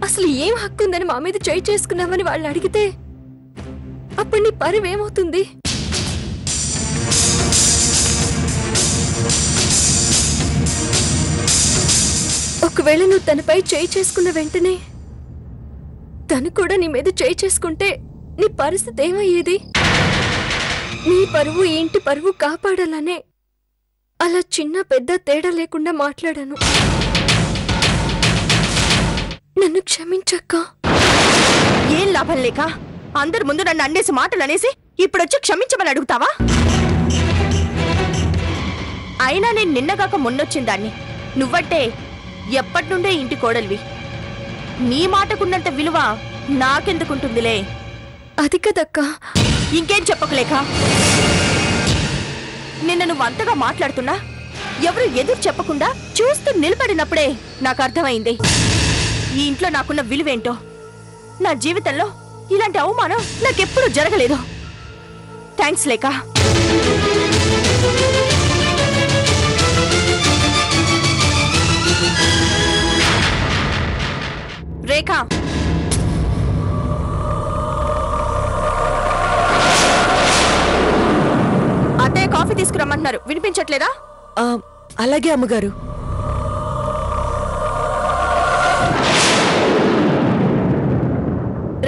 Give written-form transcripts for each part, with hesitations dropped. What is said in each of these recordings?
అసలు ఏం హక్కు ఉందని మా మీద చేయి చేసుకున్నామని వాళ్ళు అడిగితే అప్పుడు నీ పరివేమవుతుంది? ఒకవేళ నువ్వు తనపై చేయి చేసుకున్న వెంటనే తను కూడా నీ మీద చేయి చేసుకుంటే నీ పరిస్థితి ఏమయ్యేది? నీ పరువు ఈ ఇంటి పరువు కాపాడాలనే అలా చిన్న పెద్ద తేడా లేకుండా మాట్లాడాను. నన్ను క్షమించక్క. ఏం లాభం లేక అందరి ముందు నన్ను అన్నేసి మాటలు అనేసి ఇప్పుడొచ్చి క్షమించమని అడుగుతావా? అయినా నేను నిన్నగాక మొన్నొచ్చిందాన్ని. నువ్వంటే ఎప్పటి నుండే ఇంటి కోడలివి. నీ మాటకున్నంత విలువ నాకెందుకుంటుందిలే. అది కదక్క. ఇంకేం చెప్పకలేక నిన్న నువ్వు అంతగా మాట్లాడుతున్నా ఎవరు ఎదురు చెప్పకుండా చూస్తూ నిలబడినప్పుడే నాకు అర్థమైంది ఈ ఇంట్లో నాకున్న విలువేంటో. నా జీవితంలో ఇలాంటి అవమానం నాకెప్పుడు జరగలేదు. థ్యాంక్స్ లేక. రేఖ, అత్తయ్య కాఫీ తీసుకురమ్మంటున్నారు. వినిపించట్లేదా? అలాగే అమ్మగారు.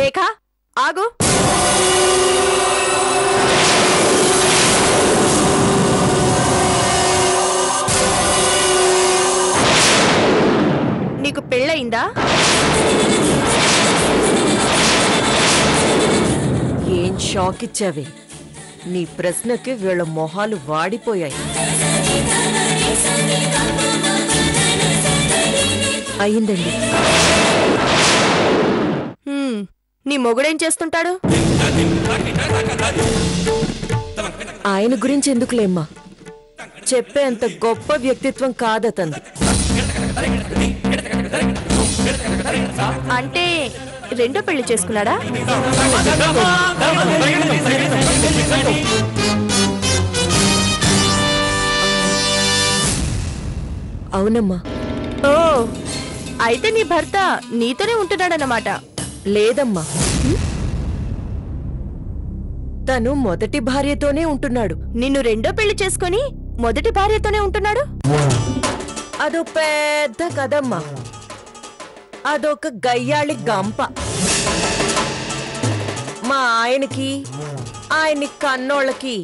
రేఖ ఆగు. నీకు పెళ్ళయిందా? ఏం షాక్ ఇచ్చావే. నీ ప్రశ్నకి వీళ్ళ మొహాలు వాడిపోయాయి. అయిందండి. నీ మొగుడేం చేస్తుంటాడు? ఆయన గురించి ఎందుకులేమ్మా, చెప్పేంత గొప్ప వ్యక్తిత్వం కాదతంది. అంటే రెండో పెళ్లి చేసుకున్నాడా? అవునమ్మా. ఓ, అయితే నీ భర్త నీతోనే ఉంటున్నాడన్నమాట. లేదమ్మా, తను మొదటి భార్యతోనే ఉంటున్నాడు. నిన్ను రెండో పెళ్లి చేసుకుని మొదటి భార్యతోనే ఉంటున్నాడు? అదో పెద్ద కదమ్మా, అదొక గయ్యాళి గంప. మా ఆయనకి ఆయన్ని కన్నోళ్ళకి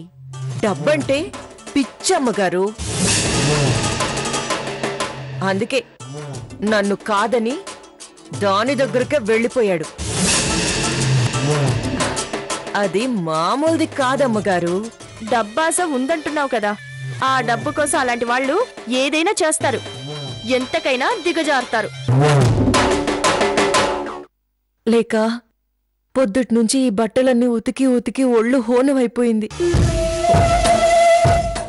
డబ్బంటే పిచ్చమ్మగారు. అందుకే నన్ను కాదని దాని దగ్గరకే వెళ్ళిపోయాడు. అది మామూలుది కాదమ్మగారు. డబ్బాస ఉందంటున్నావు కదా, ఆ డబ్బు కోసం అలాంటి వాళ్ళు ఏదైనా చేస్తారు, ఎంతకైనా దిగజారుతారు. లేక పొద్దుట్నుంచి ఈ బట్టలన్నీ ఉతికి ఉతికి ఒళ్ళు హోనమైపోయింది.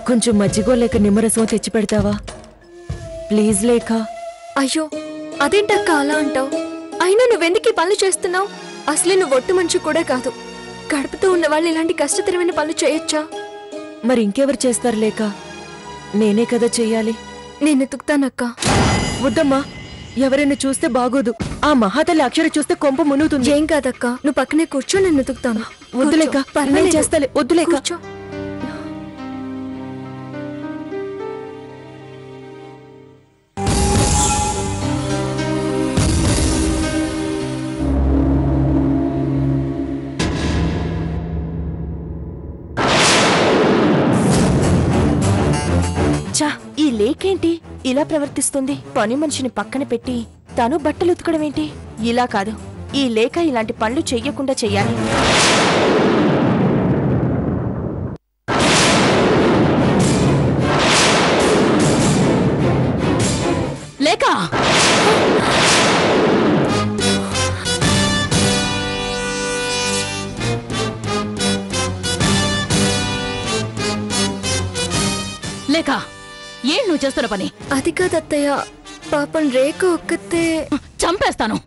కొంచెం మజ్జిగో లేక నిమ్మరసం తెచ్చి పెడతావా ప్లీజ్? లేక. అయ్యో, అదేంటక్క అలా అంటావు? అయినా నువ్వెందుకు ఈ పనులు చేస్తున్నావు? అసలే నువ్వు ఒట్టు మనిషి కూడా కాదు. కడుపుతో ఉన్న వాళ్ళు ఇలాంటి కష్టతరమైన పనులు చేయొచ్చా? మరి ఇంకెవరు చేస్తారు? లేక నేనే కదా చెయ్యాలి. నేను ఎతుకుతానక్క. వద్దమ్మా, ఎవరైనా చూస్తే బాగోదు. ఆ మహాతల్లి అక్షర చూస్తే కొంప మునుగుతుంది. ఏం కాదక్క, నువ్వు పక్కనే కూర్చో, నేను ఎతుకుతాను. వద్దులేక, నేను చేస్తాలే. వద్దులేక. చా, ఈ లేకేంటి ఇలా ప్రవర్తిస్తుంది? పని మనిషిని పక్కన పెట్టి తను బట్టలు ఉతకడం ఏంటి? ఇలా కాదు, ఈ లేక ఇలాంటి పనులు చెయ్యకుండా చెయ్యాలి. లేక లేక ఏం నువ్వు చేస్తున్న పని? అది కాదత్తయ్య, పాపం రేఖ ఒక్కతే. చంపేస్తాను.